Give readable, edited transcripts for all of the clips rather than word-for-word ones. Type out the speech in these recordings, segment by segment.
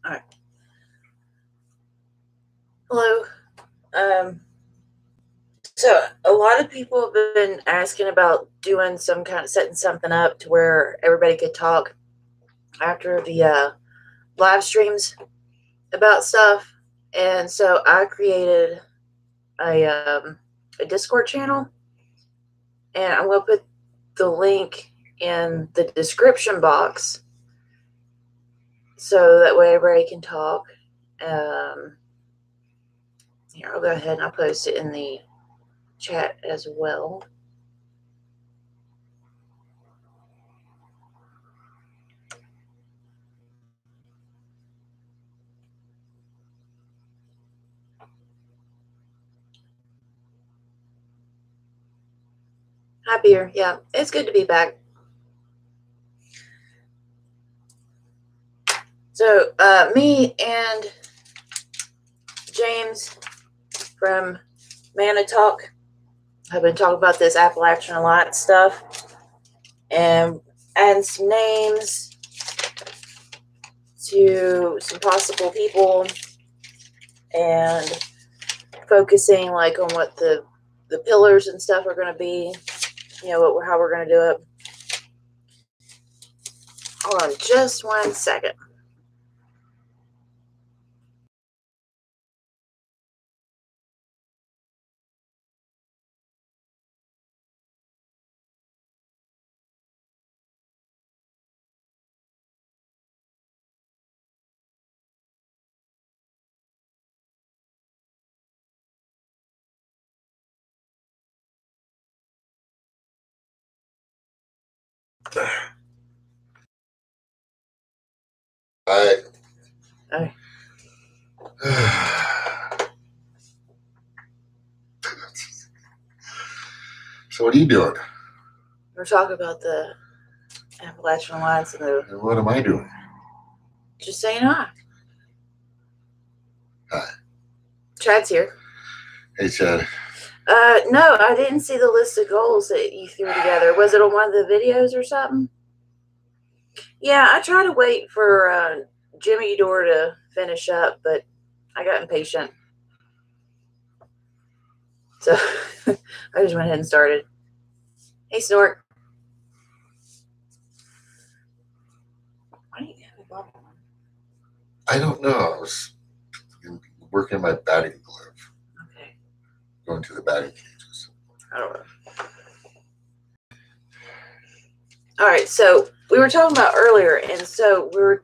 All right. Hello. So a lot of people have been asking about doing some kind of setting something up to where everybody could talk after the live streams about stuff, and so I created a Discord channel, and I'm gonna put the link in the description box so that way everybody can talk. Here, I'll go ahead and I'll post it in the chat as well. Hi, Beer. Yeah, it's good to be back. So, me and James from Mana Talk have been talking about this Appalachian Alliance stuff and adding some names to some possible people and focusing like on what the pillars and stuff are going to be, you know, how we're going to do it. Hold on just 1 second. All right. So what are you doing? We're talking about the Appalachian Alliance and the... And what am I doing? Just saying hi. Hi. Chad's here. Hey, Chad. No, I didn't see the list of goals that you threw together. Was it on one of the videos or something? Yeah, I try to wait for Jimmy Dore to finish up, but I got impatient. So I just went ahead and started. Hey, Snort. Why do you have a bubble on? I don't know. I was working my batting glove. Okay. Going to the batting cages. I don't know. All right, so we were talking about earlier, and so we're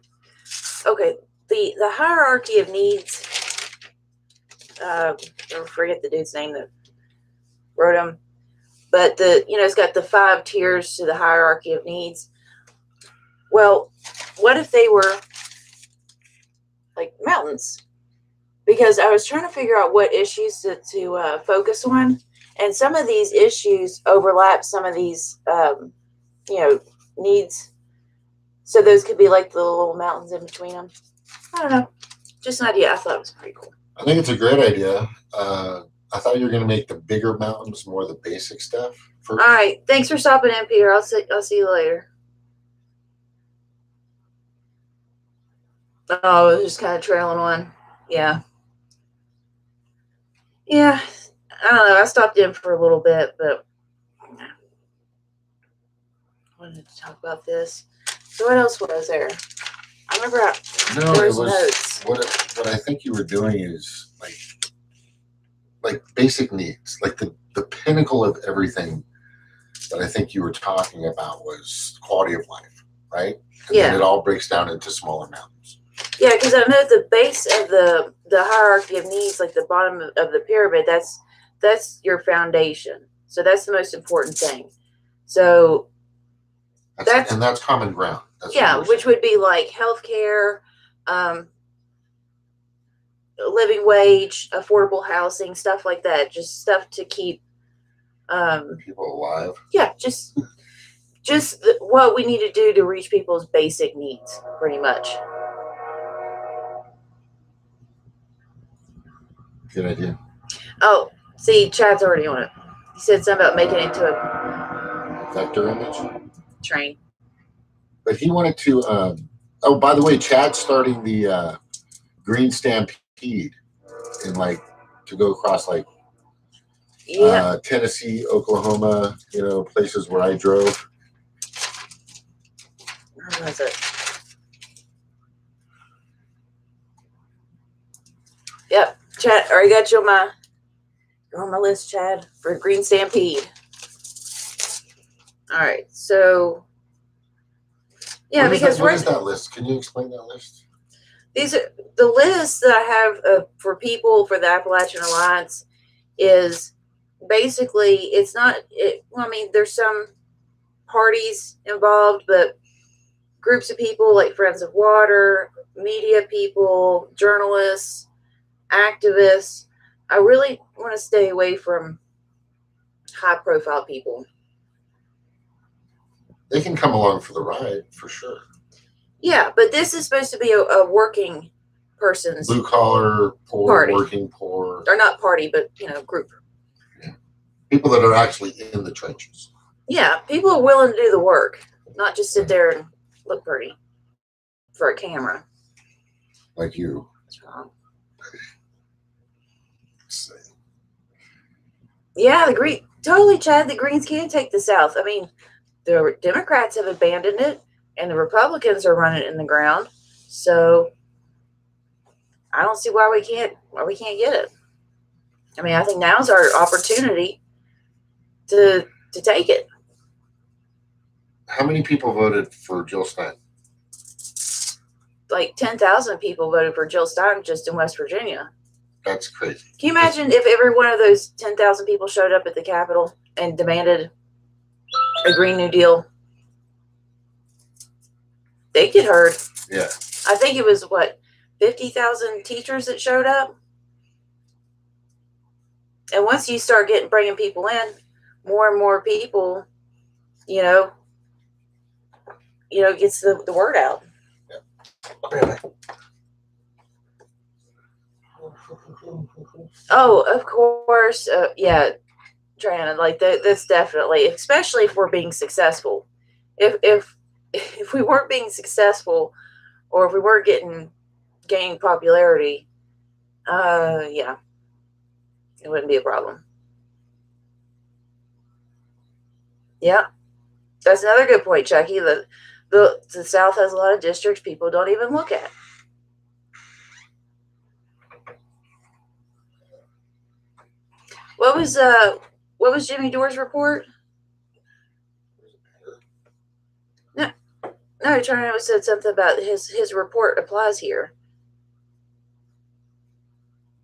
okay. The hierarchy of needs. I forget the dude's name that wrote them, but it's got the 5 tiers to the hierarchy of needs. Well, what if they were like mountains? Because I was trying to figure out what issues to focus on, and some of these issues overlap some of these needs. So those could be like the little mountains in between them. I don't know. Just an idea. I thought it was pretty cool. I think it's a great idea. I thought you were going to make the bigger mountains more the basic stuff. First. All right. Thanks for stopping in, Peter. I'll see you later. Oh, it was just kind of trailing on. Yeah. Yeah. I don't know. I stopped in for a little bit, but I wanted to talk about this. So what else was there? I remember there was notes. What I think you were doing is like basic needs, like the pinnacle of everything that I think you were talking about was quality of life, right? And then it all breaks down into smaller mountains. Yeah, because I know the base of the hierarchy of needs, like the bottom of the pyramid, that's your foundation. So that's the most important thing. So that's common ground. That's which would be like healthcare, living wage, affordable housing, stuff like that. Just stuff to keep people alive. Yeah, just what we need to do to reach people's basic needs, pretty much. Good idea. Oh, see, Chad's already on it. He said something about making it into a vector image train. But he wanted to. Oh, by the way, Chad's starting the green stampede in like to go across like Tennessee, Oklahoma, places where I drove. Where was it? Yep, Chad. Already got you on my list, Chad, for green stampede. All right, so yeah, because what is that list? Can you explain that list? These are the lists that I have for people for the Appalachian Alliance. Is basically it's not. Well, I mean, there's some parties involved, but groups of people like Friends of Water, media people, journalists, activists. I really want to stay away from high-profile people. They can come along for the ride, for sure. Yeah, but this is supposed to be a working person's blue-collar, poor, party. Working poor. Or not party, but, group. Yeah. People that are actually in the trenches. Yeah, people are willing to do the work, not just sit there and look pretty for a camera. Like you. That's wrong. Yeah, totally, Chad, the Greens can take the South. I mean, the Democrats have abandoned it, and the Republicans are running it in the ground. So I don't see why we can't get it. I mean, I think now's our opportunity to take it. How many people voted for Jill Stein? Like 10,000 people voted for Jill Stein just in West Virginia. That's crazy. Can you imagine if every one of those 10,000 people showed up at the Capitol and demanded a Green New Deal? They'd get heard. Yeah. I think it was, 50,000 teachers that showed up? And once you start bringing people in, more and more people, gets the word out. Yeah. Oh, of course. Yeah, Trana, like that's definitely, especially if we're being successful. If we weren't being successful, or if we weren't gaining popularity, yeah, it wouldn't be a problem. Yeah, that's another good point, Chucky. The South has a lot of districts people don't even look at. What was Jimmy Dore's report? No, Turner said something about his report applies here.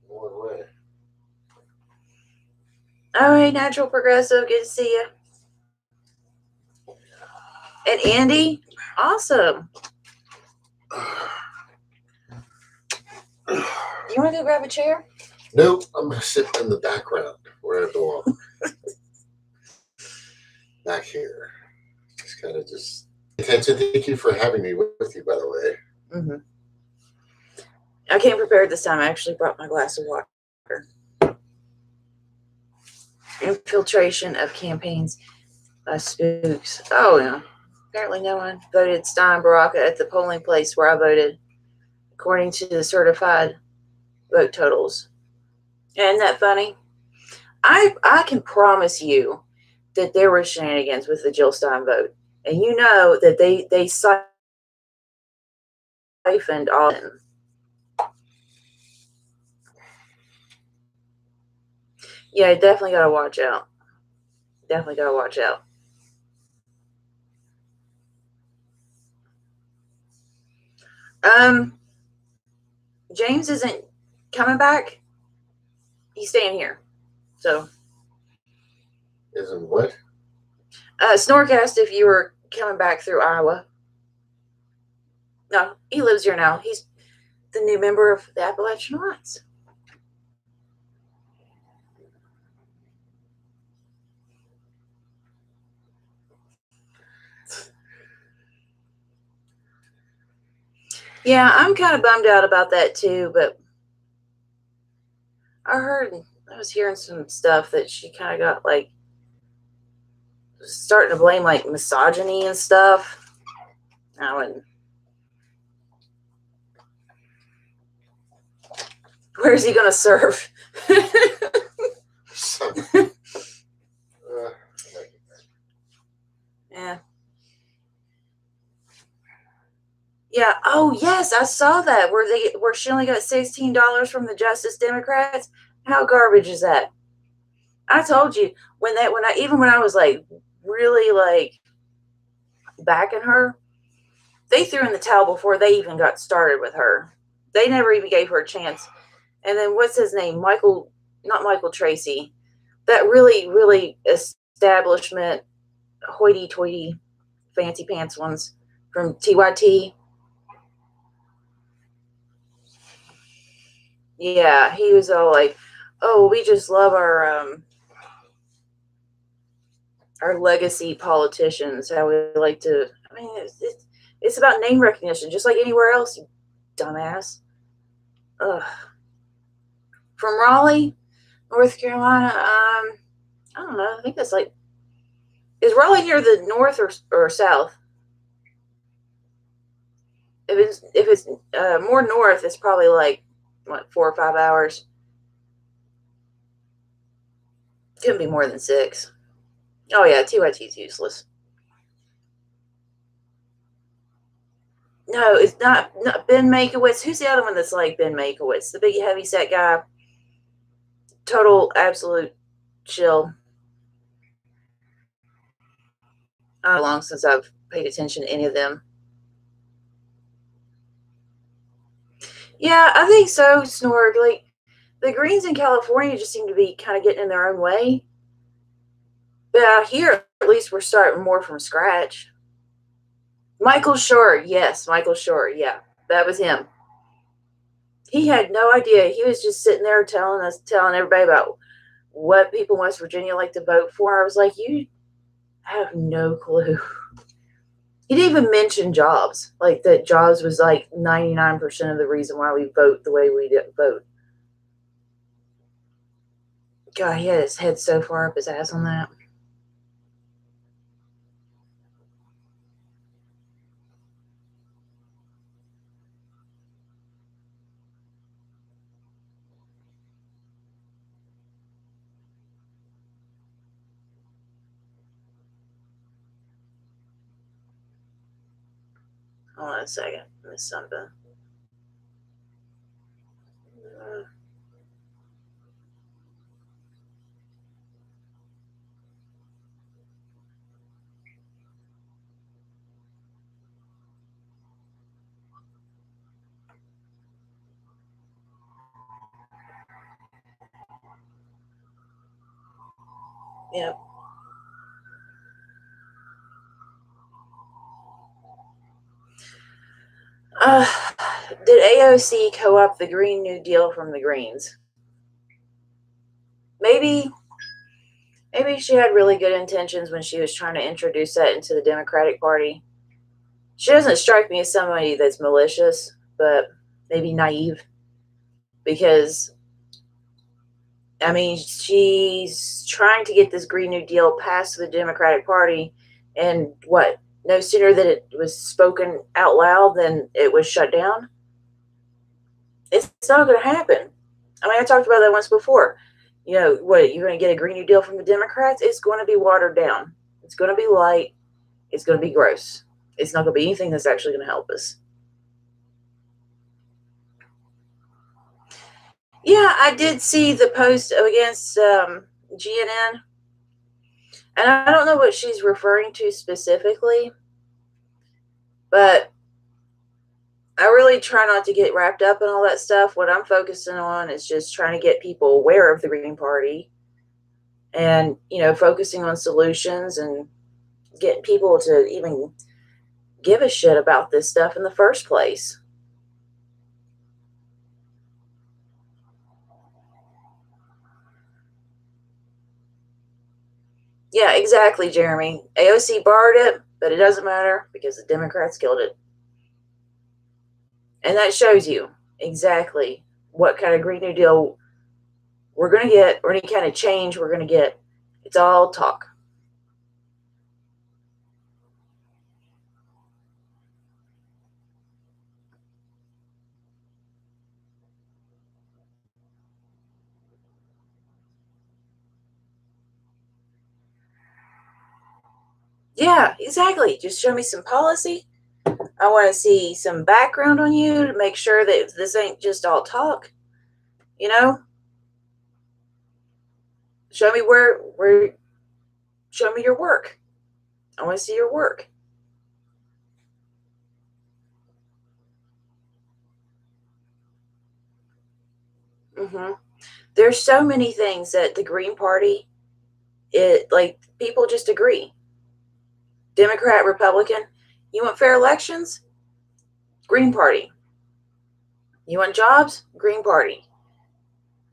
What way? All right, Natural Progressive, good to see you. And Andy, awesome. You want to go grab a chair? Nope, I'm going to sit in the background where I belong. Back here. Just kind of thank you for having me with you, by the way. Mm-hmm. I came prepared this time. I actually brought my glass of water. Infiltration of campaigns by spooks. Oh, no. Apparently no one voted Stein Baraka at the polling place where I voted, according to the certified vote totals. Isn't that funny? I can promise you that there were shenanigans with the Jill Stein vote. And you know that they siphoned all in. Yeah, definitely got to watch out. Definitely got to watch out. James isn't coming back. He's staying here. So. Isn't what? Snorcast, if you were coming back through Iowa. No, he lives here now. He's the new member of the Appalachian Alliance. Yeah, I'm kind of bummed out about that too, but I was hearing some stuff that she kind of got starting to blame misogyny and stuff. I wouldn't. Where's he going to serve? So, Yeah. Yeah. Oh yes, I saw that where she only got $16 from the Justice Democrats. How garbage is that? I told you when I was like really like backing her, they threw in the towel before they even got started with her. They never even gave her a chance. And then what's his name? Not Michael Tracy. That really, really establishment hoity toity fancy pants ones from TYT. Yeah, he was all like, "Oh, we just love our legacy politicians. How we like to." I mean, it's about name recognition, just like anywhere else. You dumbass. Ugh. From Raleigh, North Carolina. I don't know. I think that's like, is Raleigh near the north or south? If it's more north, it's probably like what 4 or 5 hours. Couldn't be more than 6. Oh yeah, TYT's useless. No, it's not Ben Makowitz. Who's the other one that's like Ben Makowitz? The big heavy set guy. Total absolute chill. Not long since I've paid attention to any of them. Yeah, I think so, Snorg. Like the Greens in California just seem to be kind of getting in their own way. But out here, at least we're starting more from scratch. Michael Short, yes, Michael Short, yeah, that was him. He had no idea. He was just sitting there telling everybody about what people in West Virginia like to vote for. I was like, you have no clue. He didn't even mention jobs, like that jobs was like 99% of the reason why we vote the way we vote. God, he had his head so far up his ass on that. Hold on a second. I missed something. Yep. Uh, did AOC co-opt the Green New Deal from the Greens? Maybe she had really good intentions when she was trying to introduce that into the Democratic Party. She doesn't strike me as somebody that's malicious, but maybe naive. Because, I mean, she's trying to get this Green New Deal passed the Democratic Party, and what? No sooner that it was spoken out loud than it was shut down. It's not going to happen. I mean, I talked about that once before. You know, what, you're going to get a Green New Deal from the Democrats? It's going to be watered down. It's going to be light. It's going to be gross. It's not going to be anything that's actually going to help us. Yeah, I did see the post against GNN. And I don't know what she's referring to specifically, but I really try not to get wrapped up in all that stuff. What I'm focusing on is just trying to get people aware of the Green Party and, you know, focusing on solutions and getting people to even give a shit about this stuff in the first place. Yeah, exactly, Jeremy. AOC borrowed it, but it doesn't matter because the Democrats killed it. And that shows you exactly what kind of Green New Deal we're going to get, or any kind of change we're going to get. It's all talk. Yeah, exactly. Just show me some policy. I want to see some background on you to make sure that this ain't just all talk. You know, show me show me your work. I want to see your work. Mm-hmm. There's so many things that the Green Party, like people just agree. Democrat, Republican. You want fair elections? Green Party. You want jobs? Green Party.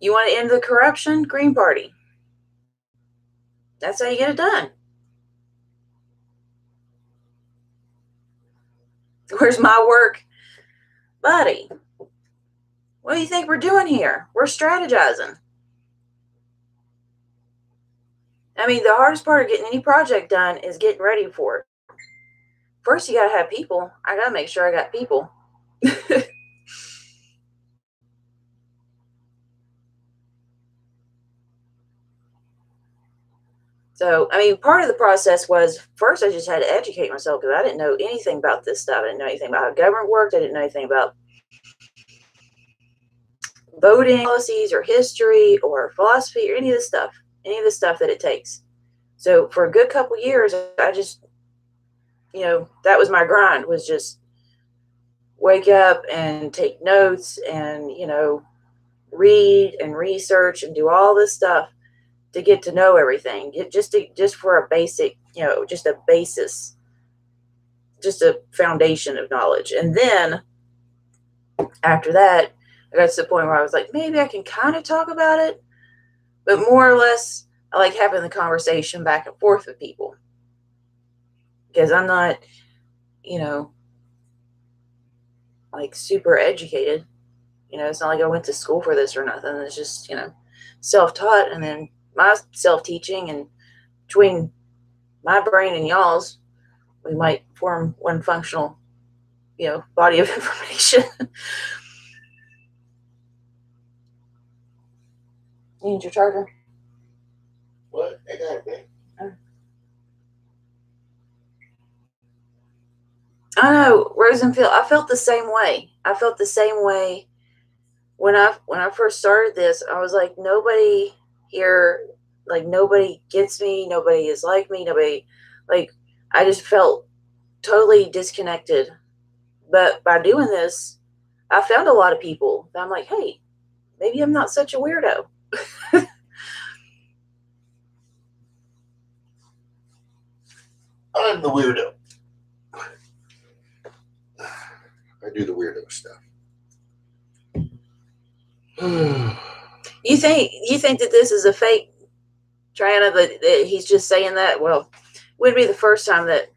You want to end the corruption? Green Party. That's how you get it done. Where's my work? Buddy, what do you think we're doing here? We're strategizing. I mean, the hardest part of getting any project done is getting ready for it. First, you got to have people. I got to make sure I got people. So, I mean, part of the process was first I just had to educate myself because I didn't know anything about this stuff. I didn't know anything about how government worked. I didn't know anything about voting policies or history or philosophy or any of the stuff that it takes. So for a good couple years, I just, that was my grind, was just wake up and take notes and, read and research and do all this stuff to get to know everything, just for a basic, just a basis, just a foundation of knowledge. And then after that, I got to the point where I was like, maybe I can kind of talk about it, but more or less, I like having the conversation back and forth with people because I'm not, like super educated. It's not like I went to school for this or nothing. It's just, self-taught, and then my self-teaching, and between my brain and y'all's, we might form one functional, body of information. You need your charger? What? I got it, man. I know, Rosenfield. I felt the same way. When I first started this. I was like, nobody here, like nobody gets me. Nobody is like me. Nobody, like, I just felt totally disconnected. But by doing this, I found a lot of people that I'm like, hey, maybe I'm not such a weirdo. I'm the weirdo. I do the weirdo stuff. You think that this is a fake Triana, that he's just saying that? Well, it wouldn't be the first time that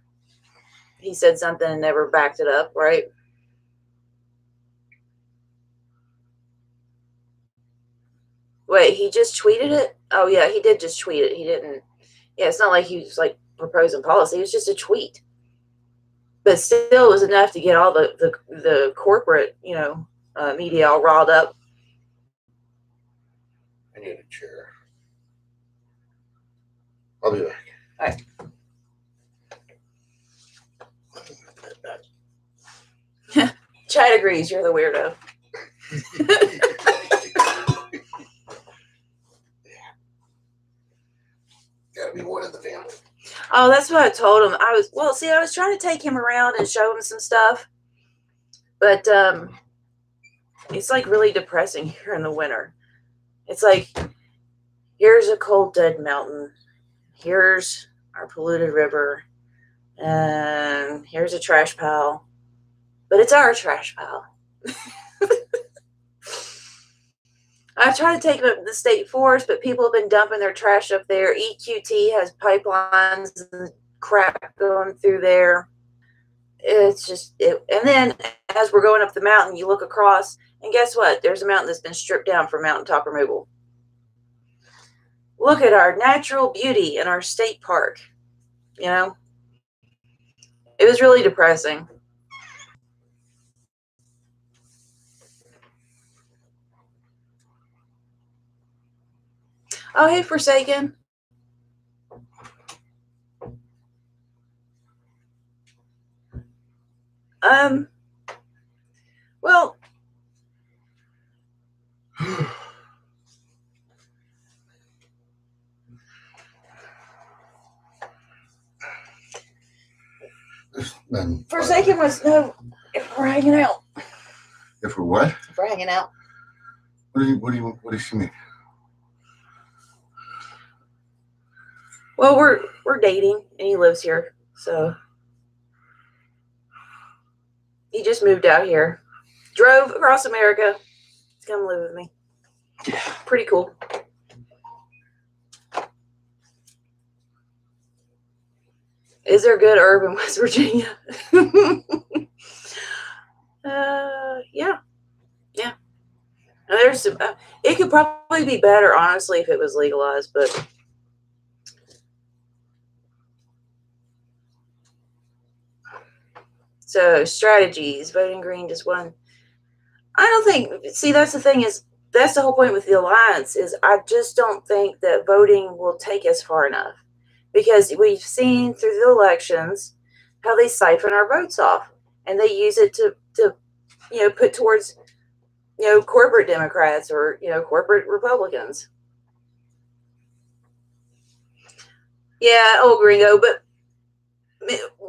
he said something and never backed it up, right? Wait, he just tweeted it? Oh yeah, he did just tweet it. He didn't. Yeah, it's not like he was like proposing policy. It was just a tweet, but still, it was enough to get all the corporate, media all riled up. I need a chair. I'll be back. All right. Chad agrees. You're the weirdo. Gotta be one in the family. Oh, that's what I told him. I was trying to take him around and show him some stuff, but it's like really depressing here in the winter. It's like, here's a cold, dead mountain. Here's our polluted river. And here's a trash pile. But it's our trash pile. I've tried to take them up to the state forest, but people have been dumping their trash up there. EQT has pipelines and crap going through there. It's just, and then as we're going up the mountain, you look across, and guess what? There's a mountain that's been stripped down for mountaintop removal. Look at our natural beauty in our state park. It was really depressing. Oh, hey, Forsaken. Well, Then Forsaken was no. If we're hanging out. If we're what? If we're hanging out. What does she mean? Well, we're dating, and he lives here, so he just moved out here, drove across America. He's come live with me. Yeah, pretty cool. Is there good herb in West Virginia? Yeah. And there's some, it could probably be better, honestly, if it was legalized, but so strategies, voting green just one. I don't think, see, that's the thing is, that's the whole point with the alliance is I just don't think that voting will take us far enough because we've seen through the elections how they siphon our votes off and they use it to put towards, corporate Democrats or, corporate Republicans. Yeah, old gringo, but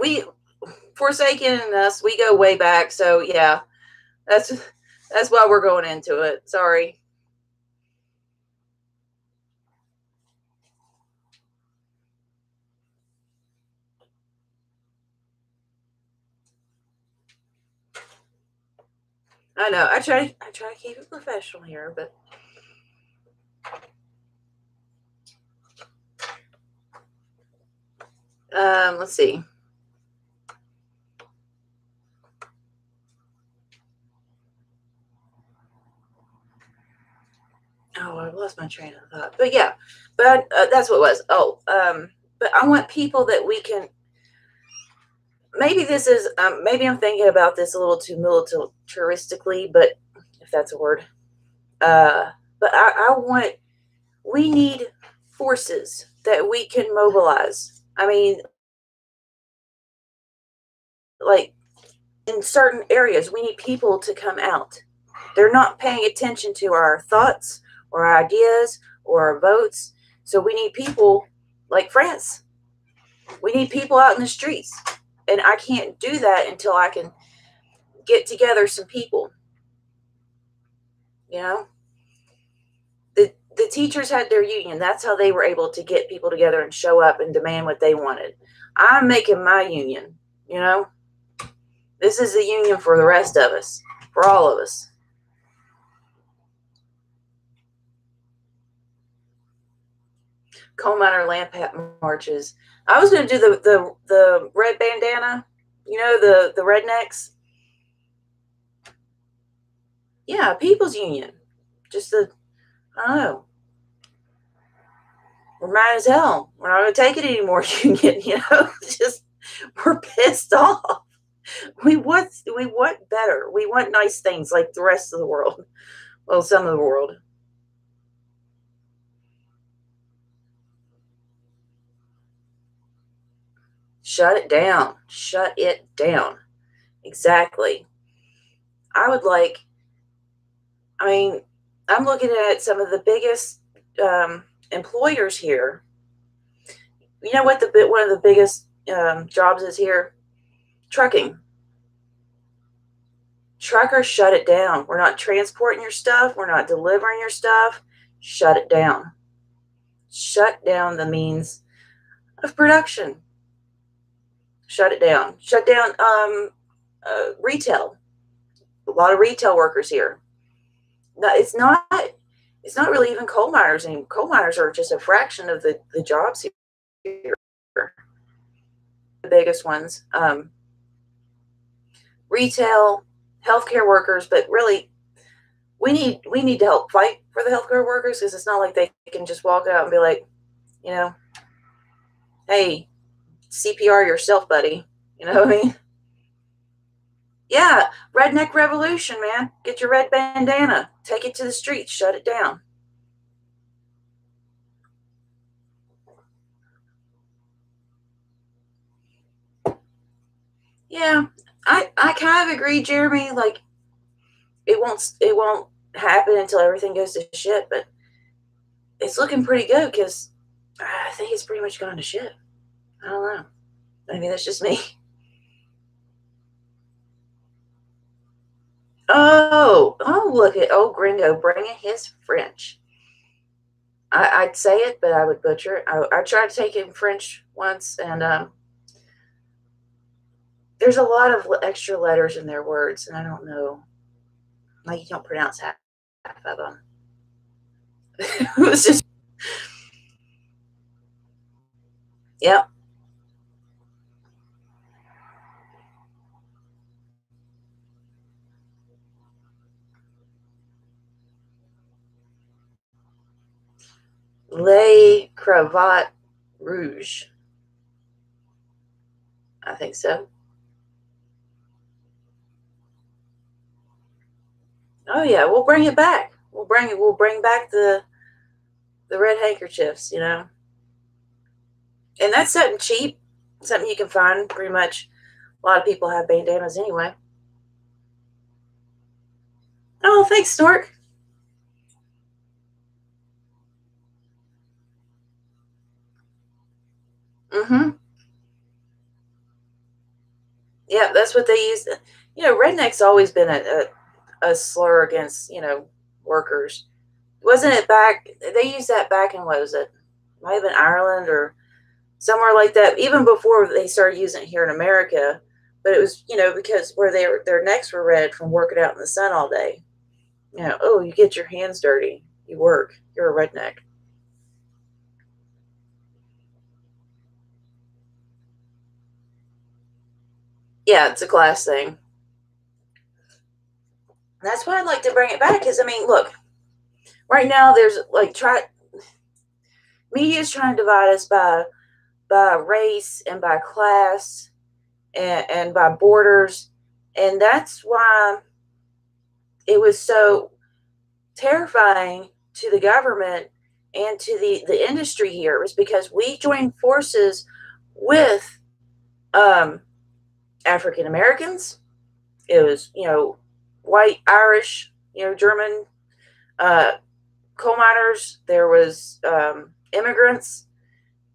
we, Forsaken and us, we go way back. So yeah, that's why we're going into it. Sorry. I know. I try to keep it professional here, but let's see. Oh, I lost my train of thought. But yeah, but that's what it was. Oh, but I want people that we can. Maybe this is. Maybe I'm thinking about this a little too militaristically, but if that's a word. But I want. We need forces that we can mobilize. I mean, like in certain areas, we need people to come out. They're not paying attention to our thoughts or our ideas or our votes. So we need people like France. We need people out in the streets. And I can't do that until I can get together some people. You know? The teachers had their union. That's how they were able to get people together and show up and demand what they wanted. I'm making my union, you know? This is the union for the rest of us, for all of us. Coal miner lamp marches. I was going to do the red bandana, the rednecks. Yeah, People's Union. Just I don't know. We're mad as hell. We're not going to take it anymore, Union. Just we're pissed off. We want better. We want nice things like the rest of the world. Well, some of the world. Shut it down. Shut it down. Exactly. I would like. I mean, I'm looking at some of the biggest employers here. You know what one of the biggest jobs is here? Trucking. Truckers, shut it down. We're not transporting your stuff. We're not delivering your stuff. Shut it down. Shut down the means of production. Shut it down. Shut down retail. A lot of retail workers here. No, it's not really even coal miners anymore. Coal miners are just a fraction of the jobs here. The biggest ones. Retail, healthcare workers, but really we need to help fight for the healthcare workers because it's not like they can just walk out and be like, hey, CPR yourself, buddy. You know what I mean? Yeah, redneck revolution, man. Get your red bandana. Take it to the streets. Shut it down. Yeah, I kind of agree, Jeremy. Like it won't happen until everything goes to shit, but it's looking pretty good because I think it's pretty much gone to shit. I don't know. Maybe that's just me. Oh, look at old Gringo bringing his French. I'd say it, but I would butcher it. I tried to take him French once, and there's a lot of extra letters in their words, and I don't know. Like, you don't pronounce half of them. It was just, yep. Les Cravate Rouge. I think so. Oh yeah, we'll bring it back. We'll bring back the red handkerchiefs, you know. And that's something cheap, something you can find pretty much. A lot of people have bandanas anyway. Oh, thanks, Stork. Mm-hmm. Yeah, that's what they use. You know, redneck's always been a slur against, you know, workers. Wasn't it back? They used that back in, what was it? Might have been Ireland or somewhere like that, even before they started using it here in America. But it was, you know, because where their necks were red from working out in the sun all day. You know, oh, you get your hands dirty, you work, you're a redneck. Yeah, it's a class thing. That's why I'd like to bring it back. Because I mean, look, right now there's like media is trying to divide us by race and by class and by borders, and that's why it was so terrifying to the government and to the industry here. It was because we joined forces with African Americans. It was, you know, white, Irish, you know, German, uh, coal miners. There was immigrants,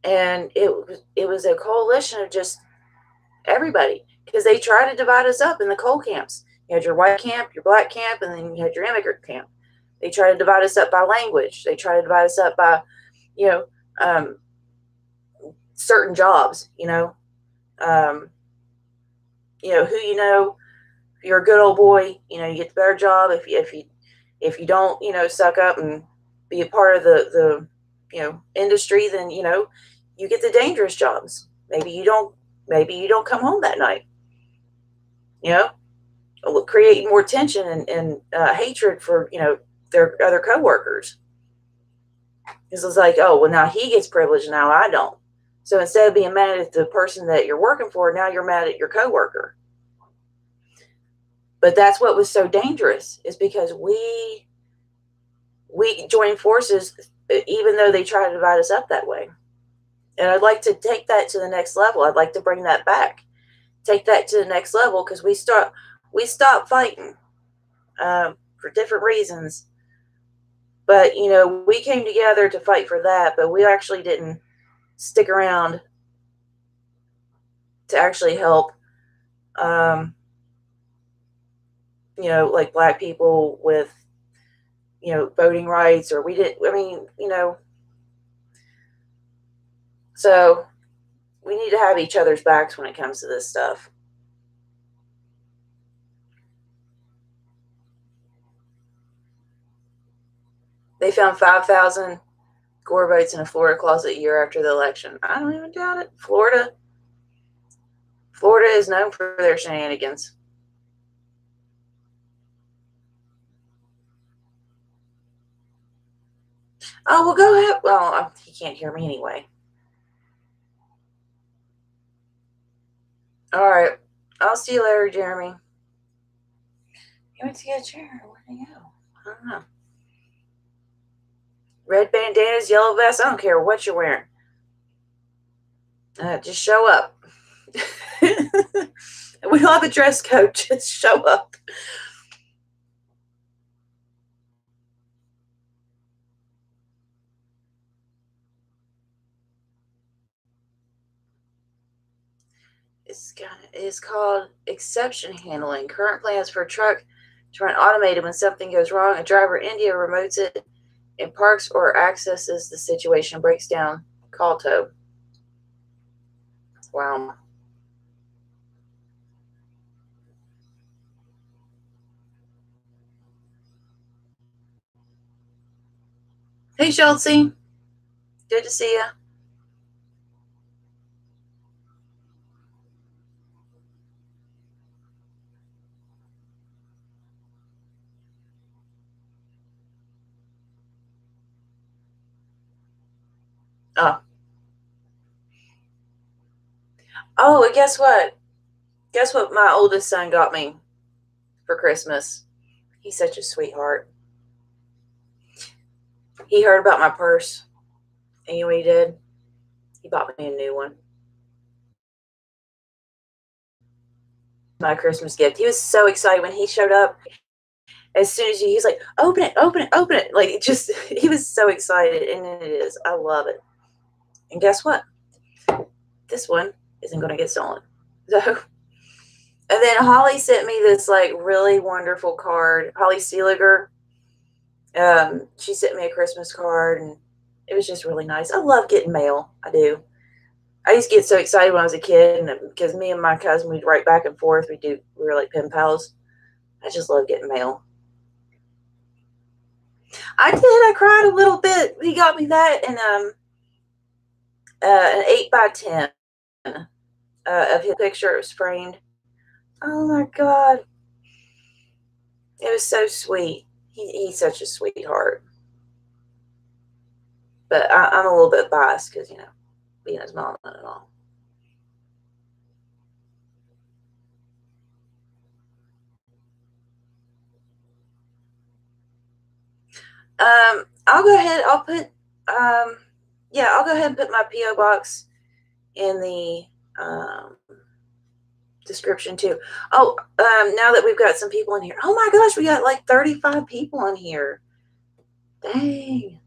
and it was a coalition of just everybody because they tried to divide us up in the coal camps. You had your white camp, your black camp, and then you had your immigrant camp. They tried to divide us up by language. They tried to divide us up by, you know, um, certain jobs. Um, who you know. If you're a good old boy, you know, you get the better job. If you don't, you know, suck up and be a part of the you know industry, then you know you get the dangerous jobs. Maybe you don't come home that night. You know, create more tension and hatred for you know their other coworkers. Because it's like, oh well, now he gets privilege, now I don't. So instead of being mad at the person that you're working for, now you're mad at your coworker. But that's what was so dangerous, is because we joined forces, even though they try to divide us up that way. And I'd like to take that to the next level. I'd like to bring that back, take that to the next level, because we stopped fighting for different reasons. But you know, we came together to fight for that, but we actually didn't stick around to actually help. You know, like black people with, you know, voting rights, or we didn't. I mean, you know, so we need to have each other's backs when it comes to this stuff. They found 5,000 Gore votes in a Florida closet a year after the election. I don't even doubt it. Florida is known for their shenanigans. Oh, well, go ahead. Well, he can't hear me anyway. All right. I'll see you later, Jeremy. He went to get a chair. Where'd he go? I don't know. Red bandanas, yellow vest. I don't care what you're wearing. Just show up. We'll have a dress code. Just show up. It's called exception handling. Current plans for a truck to run automated. When something goes wrong, a driver in India remotes it and parks or accesses the situation, breaks down, call tow. Wow. Hey, Chelsea. Good to see you. Oh, and guess what? Guess what my oldest son got me for Christmas? He's such a sweetheart. He heard about my purse. And you know what he did? He bought me a new one. My Christmas gift. He was so excited when he showed up. As soon as he's like, open it, open it, open it. Like, it just, he was so excited. And it is. I love it. And guess what? This one isn't going to get stolen. So, and then Holly sent me this like really wonderful card. Holly Seeliger. She sent me a Christmas card, and it was just really nice. I love getting mail. I do. I used to get so excited when I was a kid, and because me and my cousin, we'd write back and forth. We were like pen pals. I just love getting mail. I did. I cried a little bit. He got me that and an 8x10 of his picture. It was framed. Oh my God. It was so sweet. He's such a sweetheart. But I'm a little bit biased because, being his mom and all. I'll go ahead. I'll go ahead and put my P.O. box in the description too. Oh, now that we've got some people in here. Oh my gosh, we got like 35 people in here. Dang.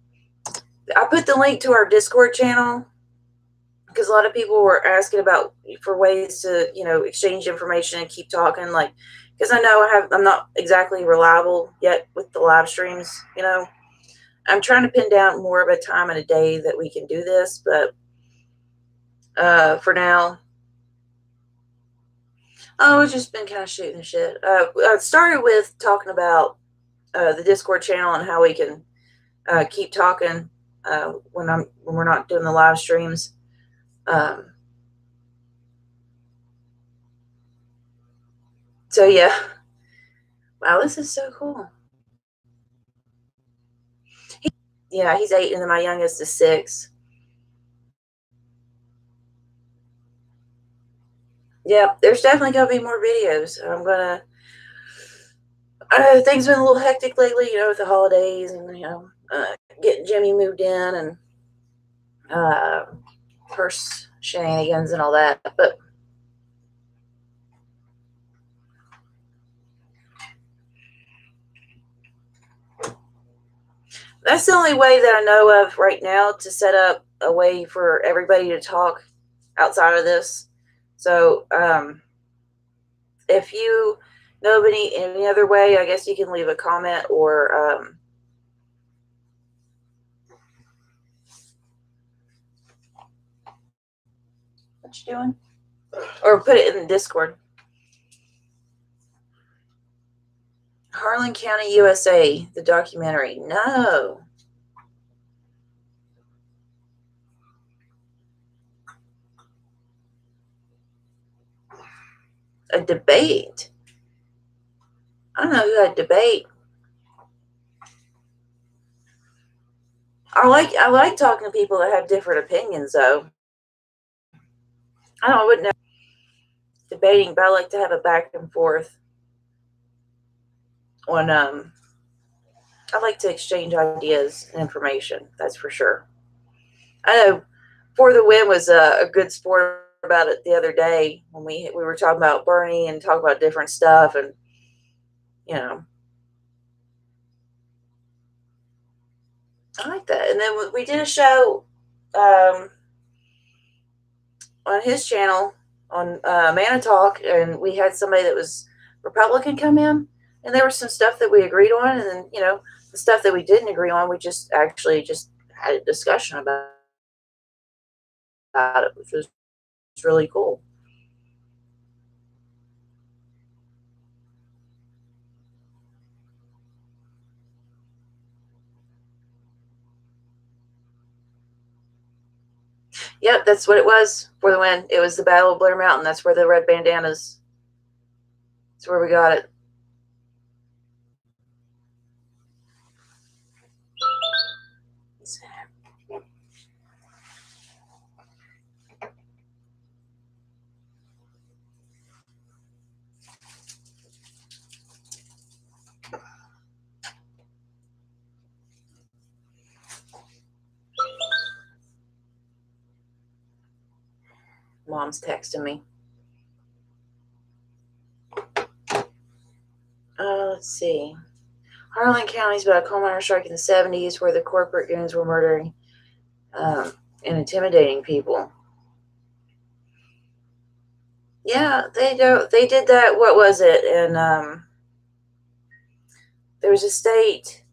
I put the link to our Discord channel because a lot of people were asking about for ways to, exchange information and keep talking. Like, because I know I'm not exactly reliable yet with the live streams. I'm trying to pin down more of a time and a day that we can do this, but for now, it's just been kind of shooting the shit. I started with talking about the Discord channel and how we can keep talking when we're not doing the live streams. So yeah, wow, this is so cool. He's 8, and then my youngest is 6. Yeah, there's definitely gonna be more videos. I'm gonna. Things been a little hectic lately, with the holidays and getting Jimmy moved in and purse shenanigans and all that. But that's the only way that I know of right now to set up a way for everybody to talk outside of this. So if you know of any other way, I guess you can leave a comment or what you doing? Or put it in the Discord. Harlan County, USA, the documentary. No. A debate. I don't know who had debate. I like talking to people that have different opinions, though. I wouldn't know debating, but I like to have a back and forth on I like to exchange ideas and information, that's for sure. I know For the Win was a good sport about it the other day when we were talking about Bernie and talking about different stuff, and you know, I like that. And then we did a show on his channel on Mana Talk, and we had somebody that was Republican come in, and there was some stuff that we agreed on, and then the stuff that we didn't agree on, we just actually just had a discussion about it, which was really cool. Yep, that's what it was for the win. It was the Battle of Blair Mountain. That's where the red bandanas. That's where we got it. Mom's texting me. Let's see. Harlan County's about a coal miner strike in the 70s where the corporate goons were murdering and intimidating people. Yeah, they did that. What was it? And there was a state.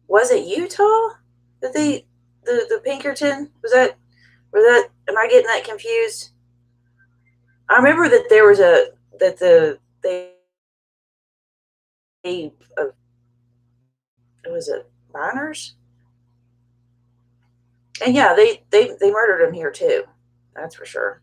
Was it Utah? That the Pinkerton was that? Was that? Am I getting that confused? I remember that there was was it miners? And yeah, they murdered him here too. That's for sure.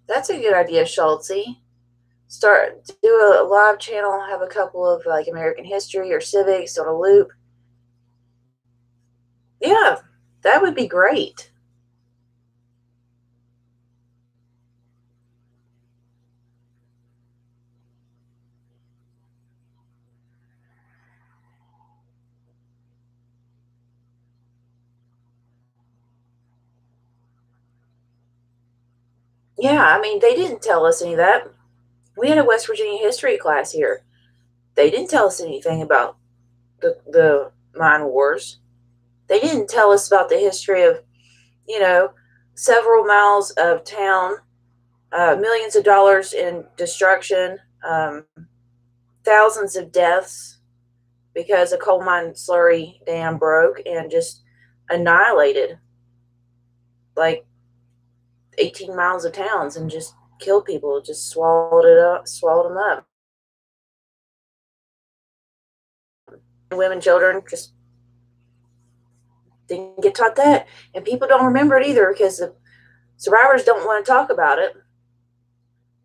That's a good idea, Schultze. Do a live channel, have a couple of like American history or civics on a loop. Yeah, that would be great. Yeah, I mean, they didn't tell us any of that. We had a West Virginia history class here. They didn't tell us anything about the mine wars. They didn't tell us about the history of, several miles of town, millions of dollars in destruction, thousands of deaths because a coal mine slurry dam broke and just annihilated like 18 miles of towns and just killed people, just swallowed them up. Women, children just didn't get taught that. And people don't remember it either because the survivors don't want to talk about it.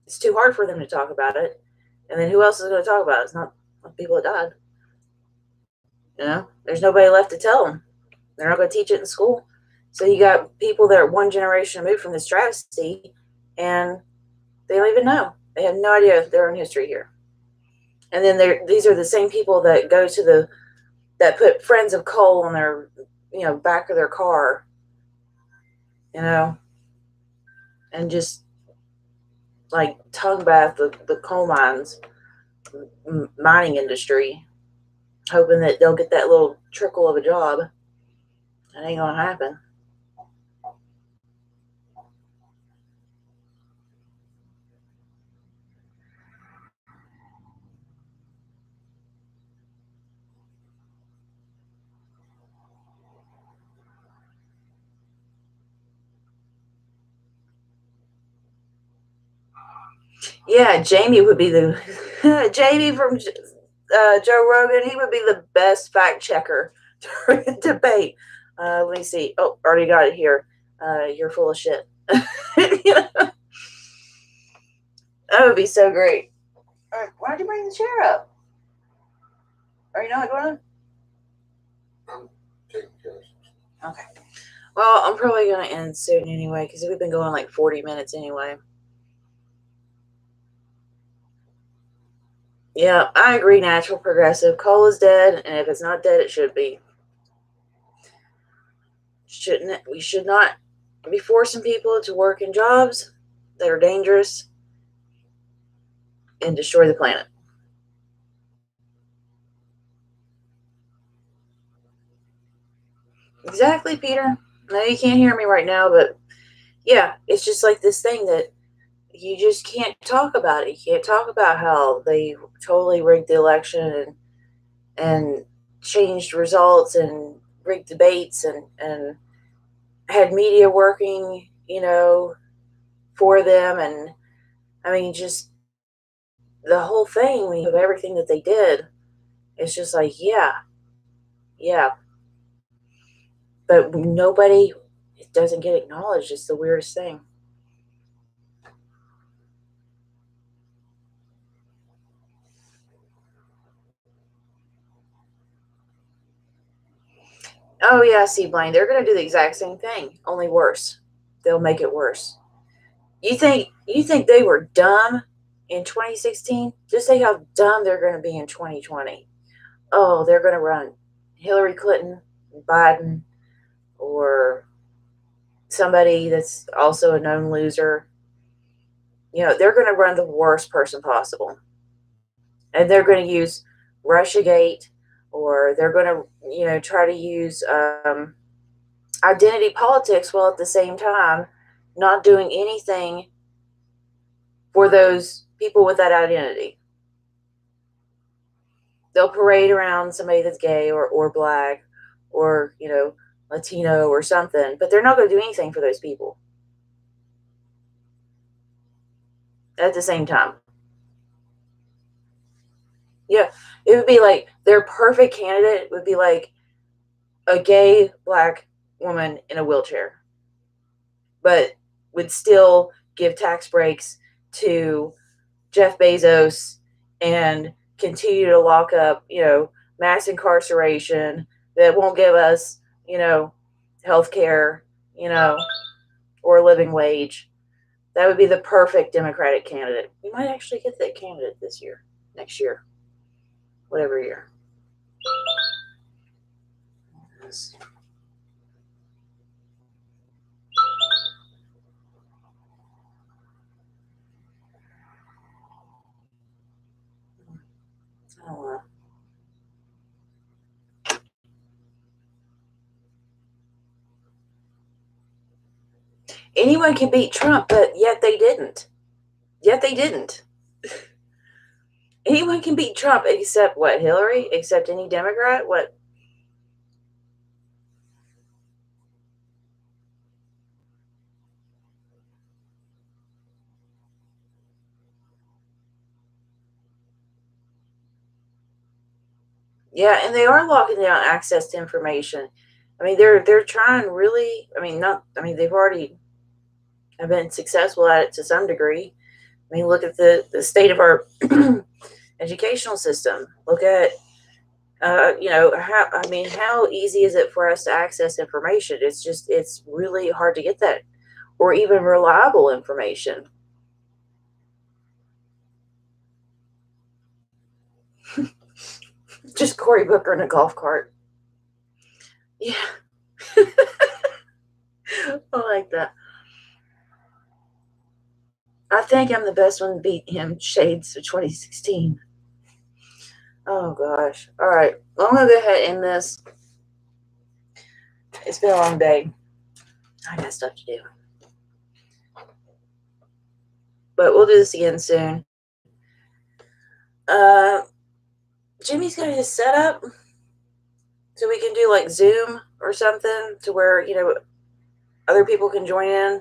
It's too hard for them to talk about it. And then who else is going to talk about it? It's not people that died. There's nobody left to tell them. They're not going to teach it in school. So you got people that are one generation removed from this travesty, and they don't even know. They have no idea their own history here. And then these are the same people that go to that put Friends of Coal on their, back of their car, and just like tongue bath the coal mines, mining industry, hoping that they'll get that little trickle of a job. That ain't gonna happen. Yeah, Jamie would be the Jamie from Joe Rogan. He would be the best fact checker during a debate. Let me see. Oh, already got it here. You're full of shit. That would be so great. All right, why don't you bring the chair up? Are you not going to? I'm taking care of something. Okay. Well, I'm probably going to end soon anyway because we've been going like 40 minutes anyway. Yeah, I agree, natural progressive. Coal is dead, and if it's not dead, it should be. We should not be forcing people to work in jobs that are dangerous and destroy the planet. Exactly, Peter. I know you can't hear me right now, but yeah, it's just like this thing that you just can't talk about it. You can't talk about how they totally rigged the election and changed results and rigged debates and had media working, for them. And I mean, just the whole thing, when you have everything that they did, it's just like, yeah. But nobody, it doesn't get acknowledged. It's the weirdest thing. Oh yeah, see, Blaine, they're gonna do the exact same thing, only worse. They'll make it worse. You think they were dumb in 2016? Just say how dumb they're gonna be in 2020. Oh, they're gonna run Hillary Clinton, Biden, or somebody that's also a known loser. They're gonna run the worst person possible. And they're gonna use Russiagate, or they're gonna, try to use identity politics while at the same time not doing anything for those people with that identity. They'll parade around somebody that's gay or black or, Latino or something, but they're not going to do anything for those people at the same time. Yeah, it would be like their perfect candidate would be like a gay black woman in a wheelchair, but would still give tax breaks to Jeff Bezos and continue to lock up, mass incarceration that won't give us, health care, or a living wage. That would be the perfect Democratic candidate. We might actually get that candidate this year, next year, whatever year. I don't know. Anyone can beat Trump, but yet they didn't. Yet they didn't. Anyone can beat Trump except what? Hillary? Except any Democrat? What? Yeah, and they are locking down access to information. I mean, they're trying really. I mean, not. I mean, they've already have been successful at it to some degree. I mean, look at the state of our educational system. Look at how easy is it for us to access information? It's really hard to get that or even reliable information. Just Cory Booker in a golf cart. Yeah. I like that. I think I'm the best one to beat him, Shades of 2016. Oh gosh. All right. Well, I'm gonna go ahead and end this. It's been a long day. I got stuff to do. But we'll do this again soon. Uh Jimmy's got his setup so we can do like Zoom or something to where, other people can join in.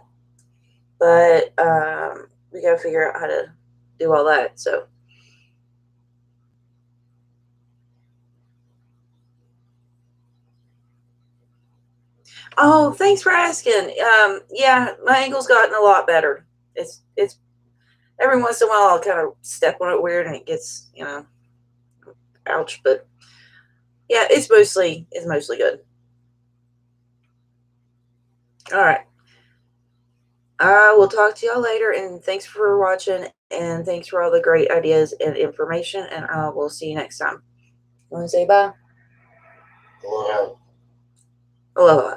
But we gotta figure out how to do all that. So thanks for asking. Yeah, my ankle's gotten a lot better. It's every once in a while I'll kind of step on it weird and it gets, ouch. But yeah, it's mostly good. All right. I will talk to y'all later, and thanks for watching, and thanks for all the great ideas and information, and I will see you next time. Want to say bye? Aloha. Aloha.